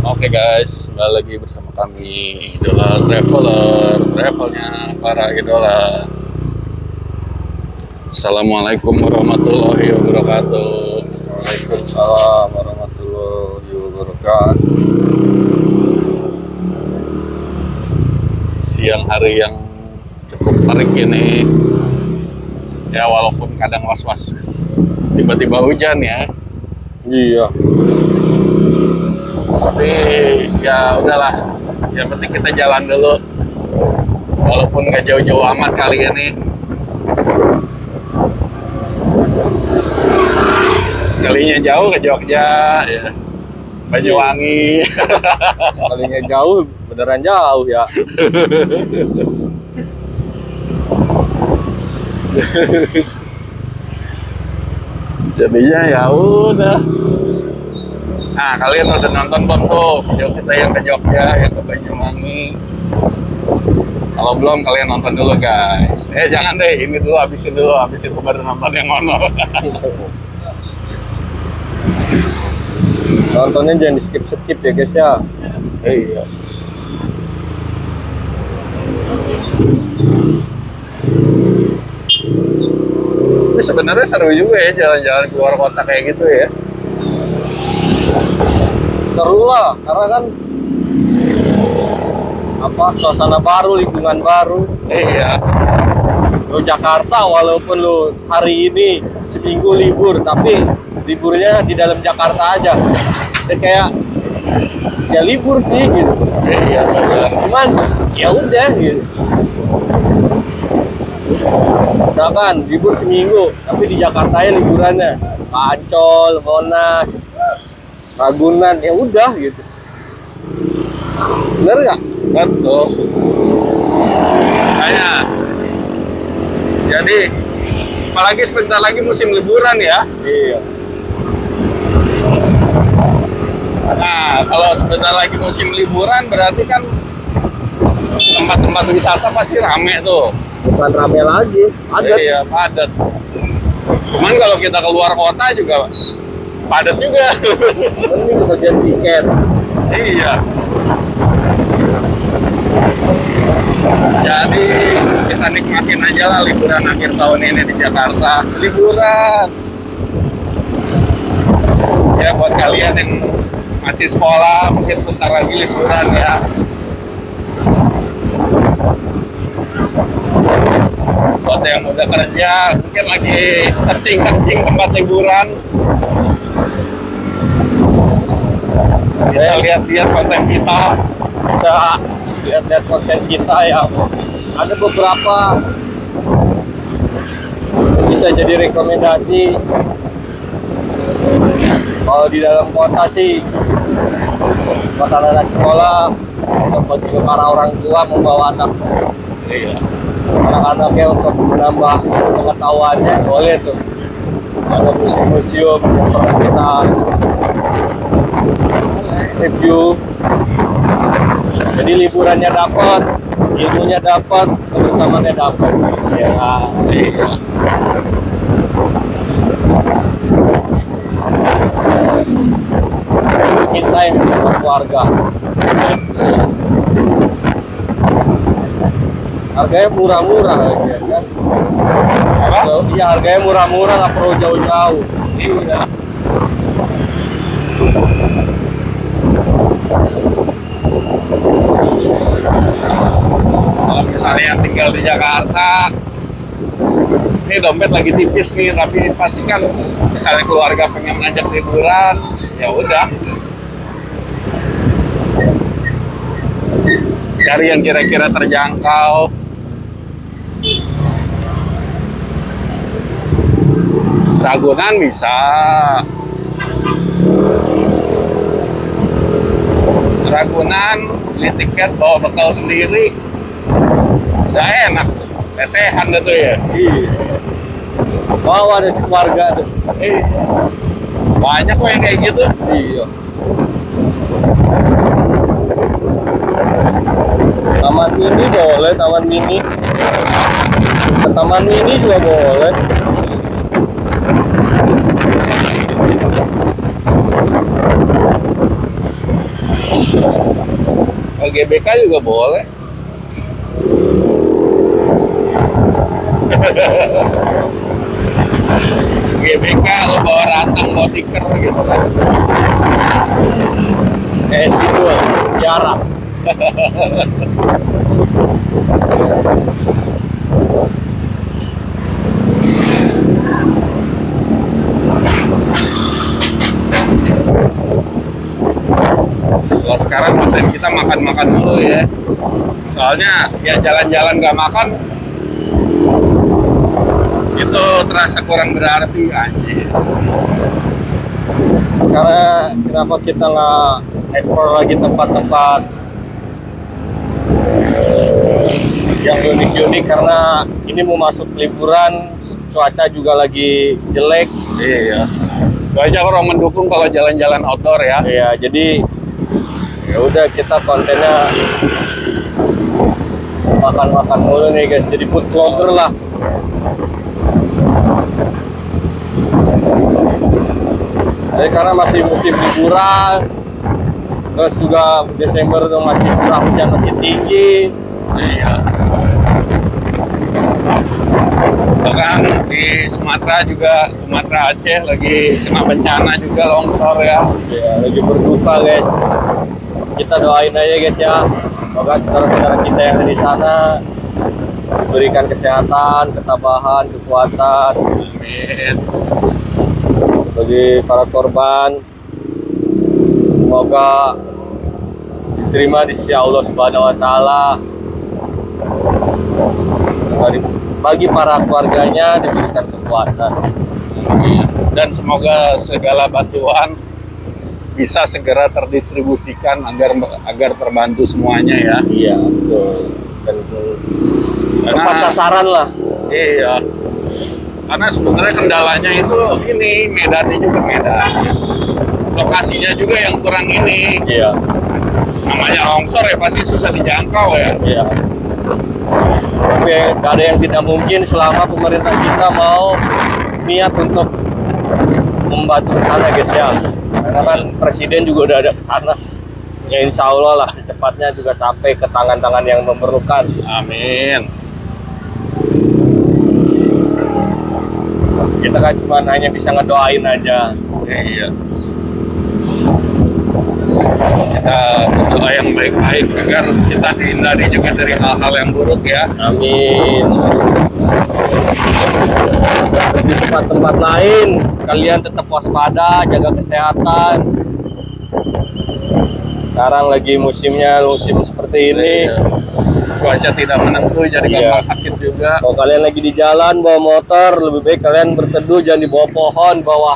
Oke guys, kembali lagi bersama kami Idola Traveler, travelnya para idola. Assalamualaikum warahmatullahi wabarakatuh. Waalaikumsalam warahmatullahi wabarakatuh. Siang hari yang cukup terik ini. Ya walaupun kadang was-was tiba-tiba hujan ya. Iya. Tapi ya udahlah. Yang penting kita jalan dulu. Walaupun nggak jauh-jauh amat kali ini. Sekalinya jauh ke Jogja, ya. Banyuwangi. Sekalinya jauh, beneran jauh ya. Jadinya ya udah. Nah, kalian udah nonton belum tuh video kita yang ke Jogja, yang ke Banyuwangi? Kalau belum, kalian nonton dulu guys. Jangan deh, ini dulu, habisin dulu, habis itu baru nonton yang ono. Nontonnya jangan di skip ya guys ya. Iya. Tapi sebenarnya seru juga ya jalan-jalan keluar kota kayak gitu ya. Seru lah, karena kan suasana baru, lingkungan baru. Iya. Lo Jakarta walaupun lo hari ini seminggu libur, tapi liburnya di dalam Jakarta aja. Jadi kayak ya libur sih gitu. Iya benar. Cuman ya udah gitu. Misalkan libur seminggu, tapi di Jakarta ya liburannya Ancol, Monas, Ragunan, ya udah gitu. Bener nggak? Betul. Kayak jadi apalagi sebentar lagi musim liburan ya. Iya. Nah, kalau sebentar lagi musim liburan berarti kan tempat-tempat wisata pasti rame tuh. Bukan rame lagi, padat. Iya, padat. Cuman kalau kita keluar kota juga padat juga. Mending kebagian tiket. Iya. Jadi kita nikmatin aja lah liburan akhir tahun ini di Jakarta. Liburan. Ya buat kalian yang masih sekolah mungkin sebentar lagi liburan ya. Buat yang udah kerja mungkin lagi searching tempat liburan. Bisa lihat-lihat konten kita. Bisa lihat-lihat konten kita ya. Ada beberapa bisa jadi rekomendasi. Kalau di dalam kota sih, buat anak sekolah, ataupun juga para orang tua membawa anak-anaknya untuk menambah pengetahuannya, boleh tuh. Ada museum-museum yang pernah kita review. Jadi liburannya dapat, ilmunya dapat, kebersamaannya dapat. Ya, Iya. kita yang bersama keluarga. Harganya murah-murah lagi ya kan? Apa? Iya, harganya murah-murah, nggak perlu jauh-jauh. Iya. Kalau misalnya tinggal di Jakarta, ini dompet lagi tipis nih, tapi pasti kan misalnya keluarga pengen ngajak liburan, ya udah. Cari yang kira-kira terjangkau. Ragunan bisa. Ragunan beli tiket bawa bekal sendiri. Udah enak. Lesehan itu ya. Iya. Bawa ada sekeluarga tuh. Banyak kok yang kayak gitu. Iya. Taman mini boleh, taman mini. Ke taman mini juga boleh. LGBK juga boleh. GBK lo bawa ratang, bawa tikar gitu kan. situ jarak. Kalau sekarang konten kita makan-makan dulu ya. Soalnya ya jalan-jalan nggak makan itu terasa kurang berarti anjir. Karena kenapa kita nggak explore lagi tempat-tempat yang unik-unik, karena ini mau masuk liburan, cuaca juga lagi jelek. Iya. Cuaca kurang mendukung kalau jalan-jalan outdoor ya. Ya, jadi ya udah kita kontennya makan-makan mulu nih guys, jadi food vlogger lah. Jadi karena masih musim liburan, terus juga Desember tuh masih curah hujan masih tinggi. Iya. Bahkan di Sumatera juga, Sumatera Aceh lagi kena bencana juga, longsor ya. Ya, lagi berduka guys. Kita doain aja guys ya, semoga saudara-saudara kita yang ada di sana diberikan kesehatan, ketabahan, kekuatan. Amin. Bagi para korban, semoga diterima di sisi Allah Subhanahu wa taala. Bagi para keluarganya diberikan kekuatan. Dan semoga segala bantuan bisa segera terdistribusikan agar terbantu semuanya ya. Iya, betul. Dan tepat Karena sasaran lah. iya. Karena sebenarnya kendalanya itu ini medannya juga Medan. Lokasinya juga yang kurang ini. Iya. Namanya longsor ya pasti susah dijangkau ya. Iya. Tapi gak ada yang tidak mungkin selama pemerintah kita mau niat untuk membantu ke sana guys ya. Karena kan presiden juga udah ada ke sana. Ya insya Allah lah secepatnya juga sampai ke tangan-tangan yang memerlukan. Amin. Kita kan cuma hanya bisa ngedoain aja. Iya. Kita berdoa yang baik-baik agar kita dihindari juga dari hal-hal yang buruk ya. Amin. Di tempat-tempat lain kalian tetap waspada, jaga kesehatan. Sekarang lagi musimnya musim seperti ini. Iya. Cuaca tidak menentu jadi gampang sakit juga. Kalau kalian lagi di jalan bawa motor, lebih baik kalian berteduh, jangan di bawah pohon, bawah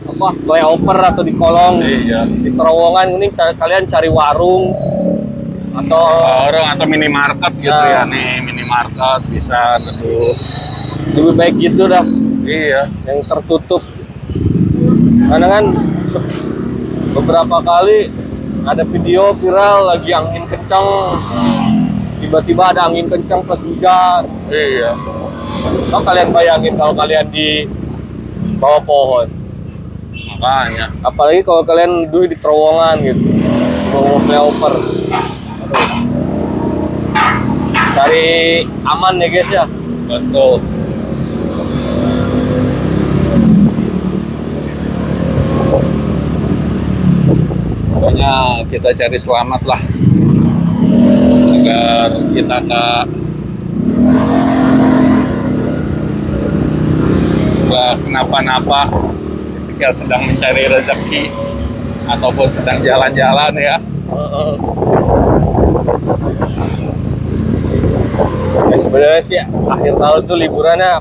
apa flyover atau di kolong. Iya. Di terowongan ini kalian cari warung atau minimarket gitu ya nih, minimarket bisa neduh. lebih baik gitu dah, Iya. yang tertutup. Karena kan beberapa kali ada video viral lagi angin kencang, tiba-tiba ada angin kencang pas hujan. Iya. Kalau kalian bayangin kalau kalian di bawah pohon, Makanya. apalagi kalau kalian duduk di terowongan gitu, bawah flyover. Cari aman ya guys ya. Betul. Pokoknya kita cari selamat lah agar kita nggak kenapa-napa ketika sedang mencari rezeki ataupun sedang jalan-jalan ya. Ya sebenarnya sih akhir tahun tuh liburannya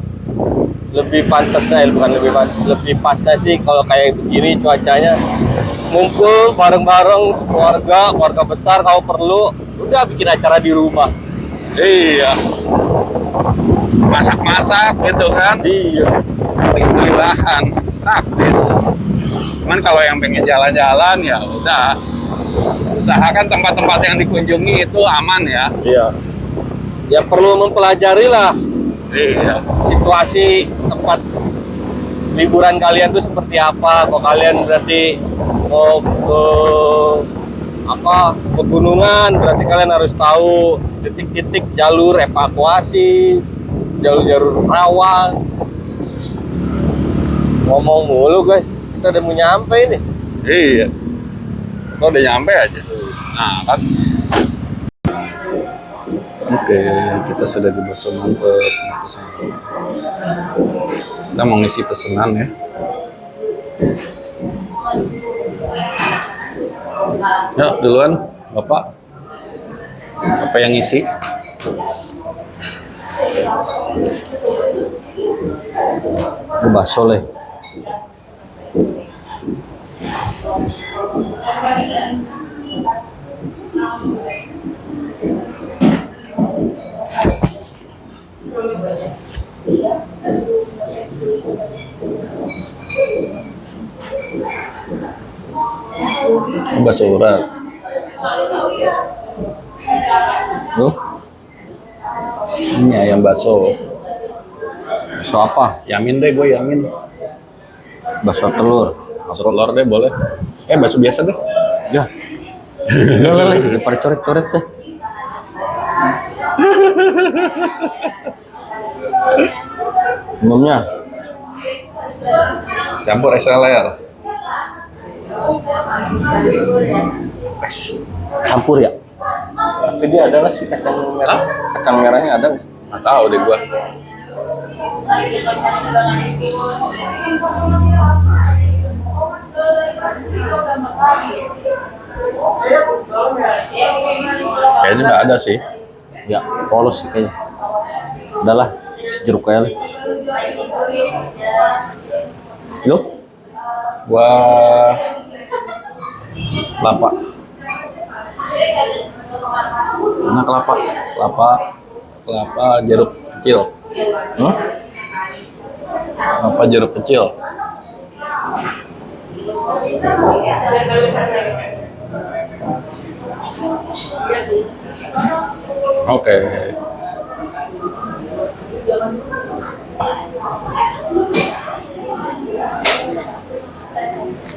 lebih pantasnya, lebih pasnya sih kalau kayak begini cuacanya, ngumpul bareng-bareng keluarga besar. Kalau perlu udah bikin acara di rumah. Iya. Masak-masak gitu kan. Iya. Beli bahan praktis. Cuman kalau yang pengen jalan-jalan ya udah usahakan tempat-tempat yang dikunjungi itu aman ya. Iya. Ya perlu mempelajari lah Iya. situasi tempat liburan kalian tuh seperti apa. Kalau kalian berarti mau ke apa pegunungan, berarti kalian harus tahu titik-titik jalur evakuasi, jalur-jalur rawan. Ngomong mulu guys, kita udah mau nyampe ini. Iya. Kok udah nyampe aja. Nah kan. Oke, kita sudah di Bakso Mantep. Kita mau ngisi pesanan ya. Yuk duluan, Bapak. Apa yang ngisi? Bakso leh. Bakso urat. Loh, Ini ayam bakso. bakso apa? Yamin deh, gue yamin. Bakso telur. Bakso telur deh boleh. Bakso biasa deh. Ya. Lele, daripada coret-coret deh. Minumnya Campur SLR. campur ya? Tapi dia ada nggak sih kacang merah? Kacang merahnya ada nggak sih? Nggak tahu deh gue. Kayaknya nggak ada sih. Ya, polos sih kayaknya. Udahlah, sejeruk aja lah. Loh, Gua kelapa. Mana kelapa? Kelapa jeruk kecil. hmm? Kelapa jeruk kecil. Oke.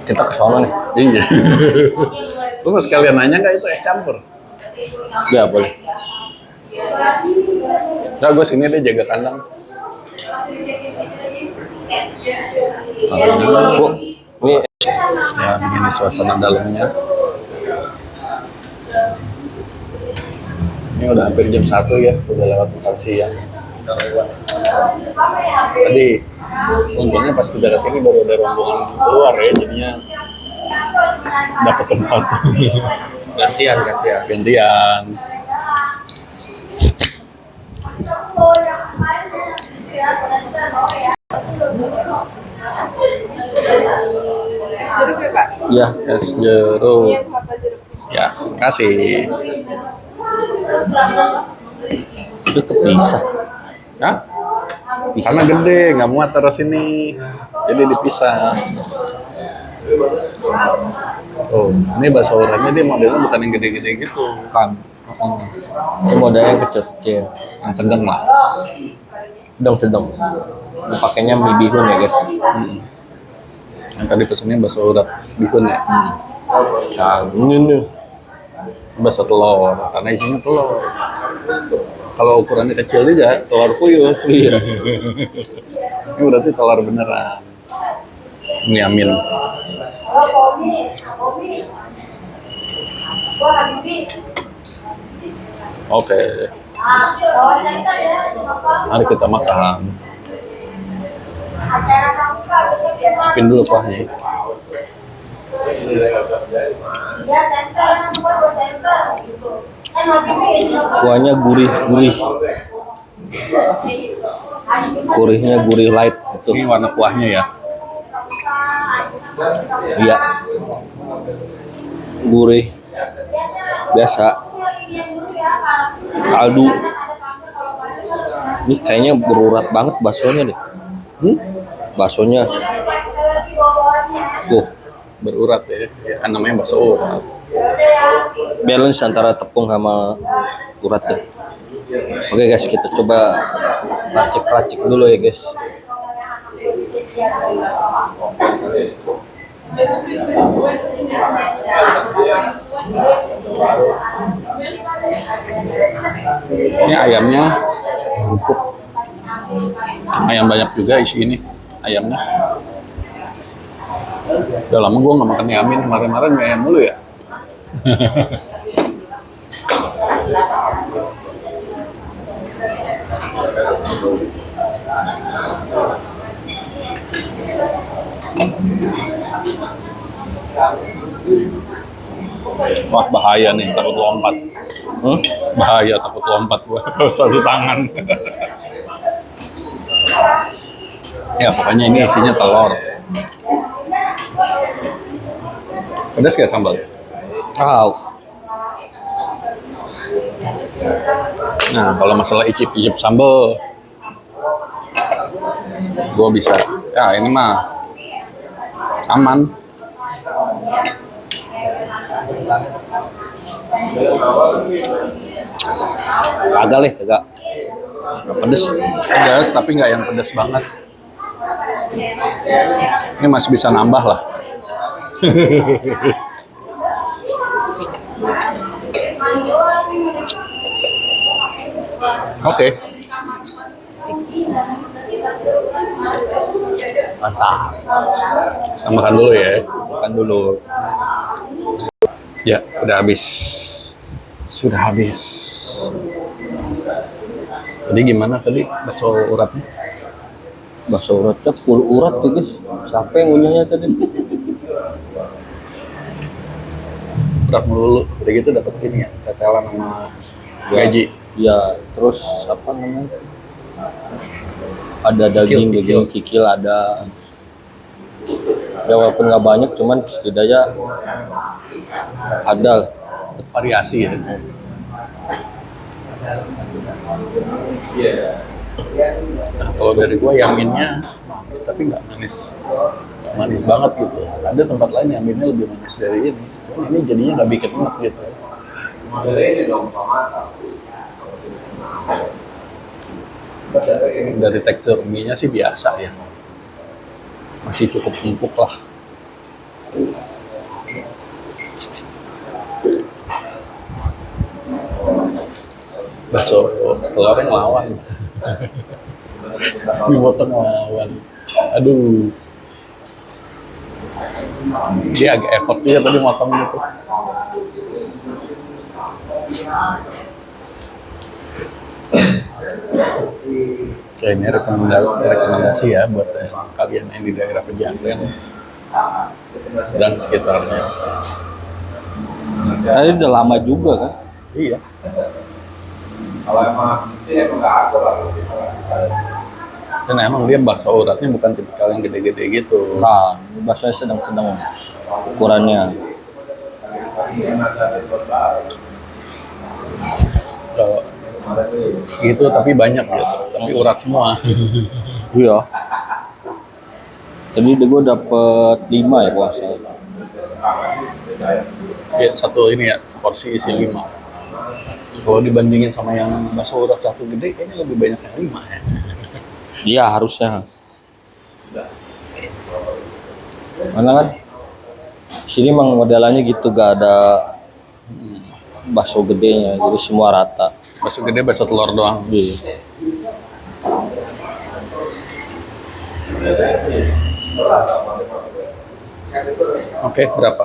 Kita ke sono nih. Iya. Lu mau sekalian nanya nggak itu es campur? Ya boleh. Nggak, gue sini deh jaga kandang. Bu, ini Ya begini suasana dalamnya. Ini udah hampir jam 1 ya, udah lewat makan siang. Tadi untungnya pas udah kesini baru ada rombongan keluar ya, jadinya dapat tempat. gantian. Gantian. Jeruk ya Pak? ya Es jeruk. Iya Bapak jeruk. Ya, kasih. itu kepisah. Hah? Karena gede, nggak muat terus ini. Jadi dipisah. Oh, ini bakso uratnya dia modelnya bukan yang gede-gede gitu. Kan. Ini modalnya yang kecil-kecil. Yang sedang lah. Sedang. Ini pakainya mie bihun ya guys. Yang tadi pesennya bakso urat bihun ya. Nah, ini nih. Bakso telur, karena isinya telur. Kalau ukurannya kecil juga, telur puyuh. Iya. Ini berarti telur beneran. Ini amin. Oke, mari kita makan. Spin dulu kuahnya. Kuahnya gurih. Gurihnya gurih light gitu. Ini warna kuahnya ya. Iya. Gurih. Biasa. Kaldu. Ini kayaknya berurat banget baksonya deh. Baksonya. Tuh, Berurat ya. Ya kan namanya bakso urat. balance antara tepung sama urat deh. Oke guys, kita coba racik-racik dulu ya guys. Ini ayamnya empuk. Ayam banyak juga isi ini ayamnya. Udah lama gue nggak makan yamin, kemarin-kemarin mie ayam mulu ya. Wah bahaya nih, takut lompat. Bahaya, takut lompat gua. Satu tangan. Ya pokoknya ini isinya telur. Pedas gak sambal? Wow. Nah kalau masalah icip-icip sambal, gua bisa. Ya ini mah aman. Kagak leh, kagak. Pedes, pedas tapi nggak yang pedas banget. Ini masih bisa nambah lah. Oke. Mantap. Kita makan dulu ya. Makan dulu. Ya, udah habis. Sudah habis. Jadi gimana tadi bakso uratnya? Bakso uratnya full urat tuh guys. Siapa yang ngunyahnya tadi? Urat melulu. Udah gitu dapet ini ya, tetelan sama gaji. Ya, terus apa namanya? Ada daging, Kikil. daging kikil ada. Ya walaupun nggak banyak, cuman setidaknya ada. Variasi ya. Nah, kalau dari gua yaminnya manis tapi nggak manis. Nggak manis banget gitu. Ada tempat lain yaminnya lebih manis dari ini. Cuman ini jadinya nggak bikin enak gitu. Dari tekstur mie-nya sih biasa ya. Masih cukup empuk lah. Bakso telurnya ngelawan. Dipotong ngelawan. Aduh. Dia agak effort juga tadi motong gitu. Oke, ini rekomendasi ya buat kalian yang di daerah Pejaten dan sekitarnya. Tadi udah lama juga kan? Iya. Dan emang dia bakso uratnya bukan tipikal yang gede-gede gitu. Nah, baksonya sedang-sedang ukurannya. Kalau gitu tapi banyak gitu, tapi urat semua. Iya. Tadi gue dapet 5 ya puasa. Ya satu ini ya, seporsi isi 5. Kalau dibandingin sama yang bakso urat satu gede, kayaknya lebih banyak yang 5 ya. Iya harusnya. Mana kan? Sini emang modelannya gitu, gak ada bakso gedenya, jadi semua rata. Bakso gede, bakso telur doang. Iya. Oke, berapa?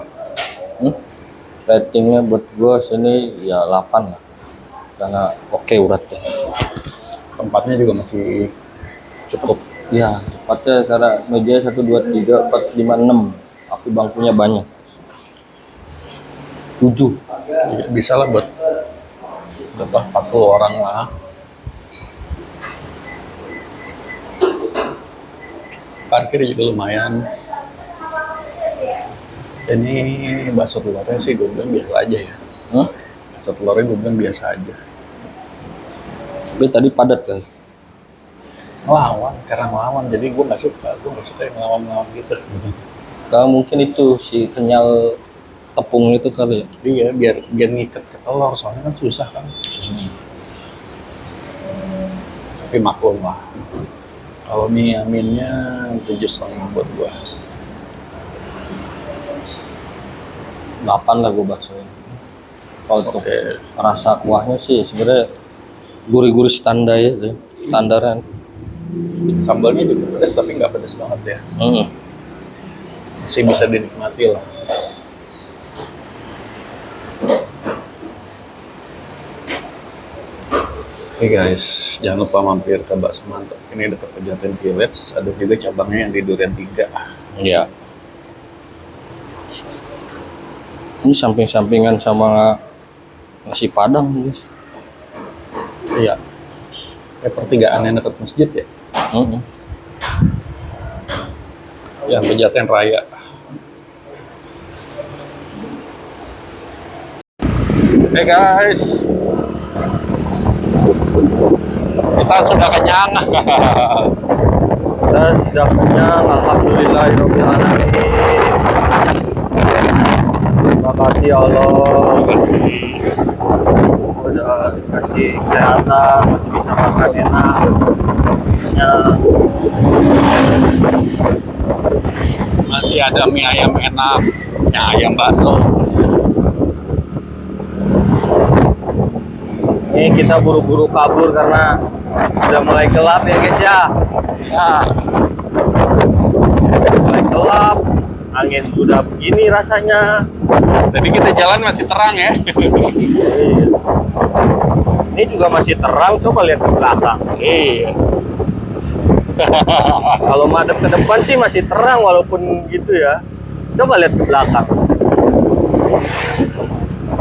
Ratingnya buat gue sini ya 8 lah, karena oke uratnya. Tempatnya juga masih cukup. Ya tempatnya karena meja 1, 2, 3, 4, 5, 6, tapi bangkunya banyak. 7. Bisa lah buat berapa? 40 orang lah. Parkir juga lumayan. Ini bakso telurnya sih gue bilang biasa aja ya. Bakso telurnya gue bilang biasa aja. Tapi tadi padat kan? Ngelawan, karena ngelawan. Jadi gue nggak suka yang ngelawan gitu. Kalau mungkin itu si kenyal tepung itu kali ya. Iya, biar ngikat ke telur, soalnya kan susah kan. Tapi maklum lah. Kalau mie aminnya 7,5 buat gua. 8 lah gue baksoin. Kalau untuk Oke. rasa kuahnya sih sebenarnya gurih-gurih standar ya, standaran. Sambalnya juga pedas tapi nggak pedas banget ya. Hmm. Masih bisa dinikmati lah. Oke guys, jangan lupa mampir ke Bakso Mantap. Ini dekat Pejaten Village. Ada juga cabangnya yang di Duren 3. Iya. Ini samping-sampingan sama nasi Padang, guys. Iya. Kayak pertigaan yang dekat masjid ya. Hmm. Ya, Pejaten Raya. Hey guys, kita sudah kenyang. Kita sudah kenyang, alhamdulillahirobbilalamin. Terima kasih ya Allah. Terima kasih. Udah kasih kesehatan, masih bisa makan enak. Ya, Masih ada mie ayam enak, mie ayam bakso. ini kita buru-buru kabur karena sudah mulai gelap ya guys ya. Ya, Mulai gelap, angin sudah begini rasanya. jadi kita jalan masih terang ya. Iya. Ini juga masih terang, coba lihat ke belakang. Iya. Kalau madep ke depan sih masih terang walaupun gitu ya. Coba lihat ke belakang.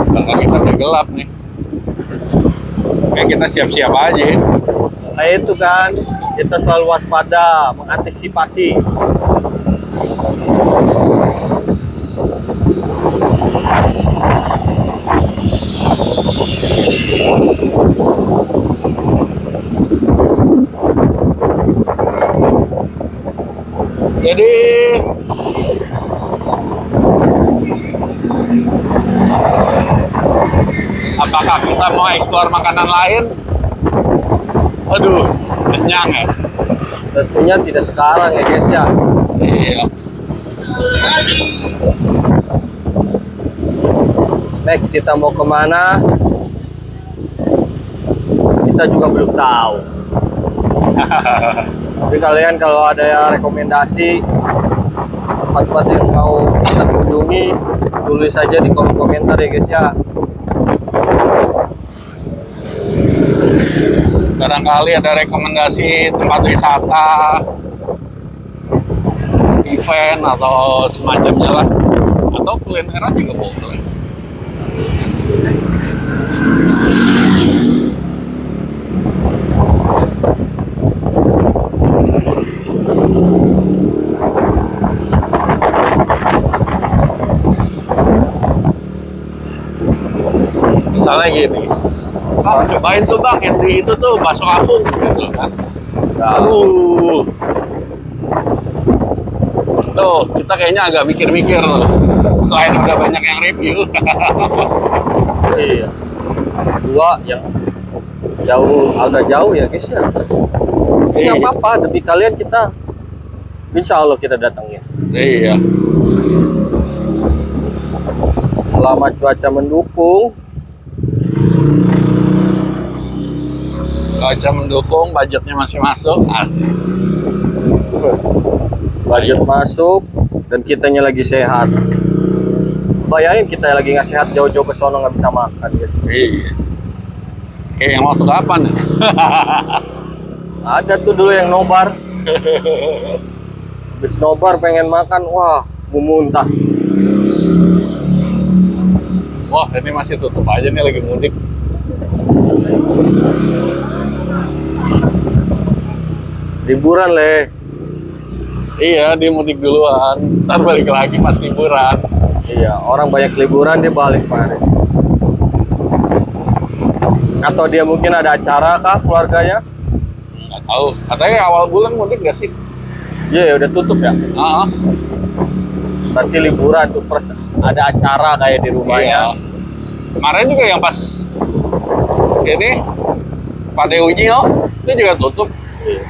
Belakang kita udah gelap nih. Kayak kita siap-siap aja. Nah itu kan, kita selalu waspada, mengantisipasi. Jadi apakah kita mau eksplor makanan lain? Aduh, kenyang ya. Tentunya tidak sekarang ya guys ya. Iya. Next kita mau kemana? Kita juga belum tahu. Tapi kalian kalau ada ya rekomendasi tempat-tempat yang mau kita kunjungi, tulis saja di kolom komentar ya guys ya. Barangkali ada rekomendasi tempat wisata, event atau semacamnya lah, atau kulineran juga boleh. Misalnya gini, Bang, cobain tuh bang, yang di itu tuh bakso apung gitu kan. Aduh. Tuh, kita kayaknya agak mikir-mikir tuh. Selain udah banyak yang review. Iya. Dua yang jauh, agak jauh ya guys ya. Ini nggak apa-apa, demi kalian kita, insya Allah kita datangin. Iya. Selama cuaca mendukung, Cuaca mendukung, budgetnya masih masuk, asik. budget masuk, dan kitanya lagi sehat. Bayangin kita lagi nggak sehat, jauh-jauh ke sono nggak bisa makan guys. Iya. Kayak yang waktu kapan ya? Ada tuh dulu yang nobar. Habis nobar pengen makan, wah, mau muntah. Wah, ini masih tutup aja nih, lagi mudik. Liburan le. Iya, dia mudik duluan. Ntar balik lagi pas liburan. Iya, orang banyak liburan dia balik kemarin. Atau dia mungkin ada acara kah keluarganya? Nggak tahu. Katanya awal bulan mudik gak sih? Iya, udah tutup ya. Ah, Berarti liburan tuh ada acara kayak di rumahnya. iya. Kemarin juga yang pas ini Pak Uji itu juga tutup. Iya.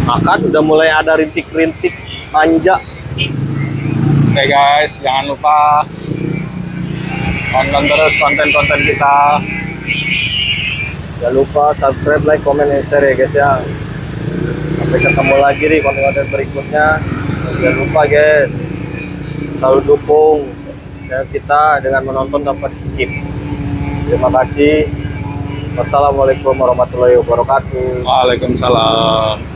Makan udah mulai ada rintik-rintik manja. Oke guys, jangan lupa tonton terus konten-konten kita. Jangan lupa subscribe, like, comment, and share ya guys ya. Sampai ketemu lagi di konten-konten berikutnya. Dan jangan lupa guys, selalu dukung channel kita dengan menonton tanpa skip. Terima kasih. Wassalamualaikum warahmatullahi wabarakatuh. Waalaikumsalam.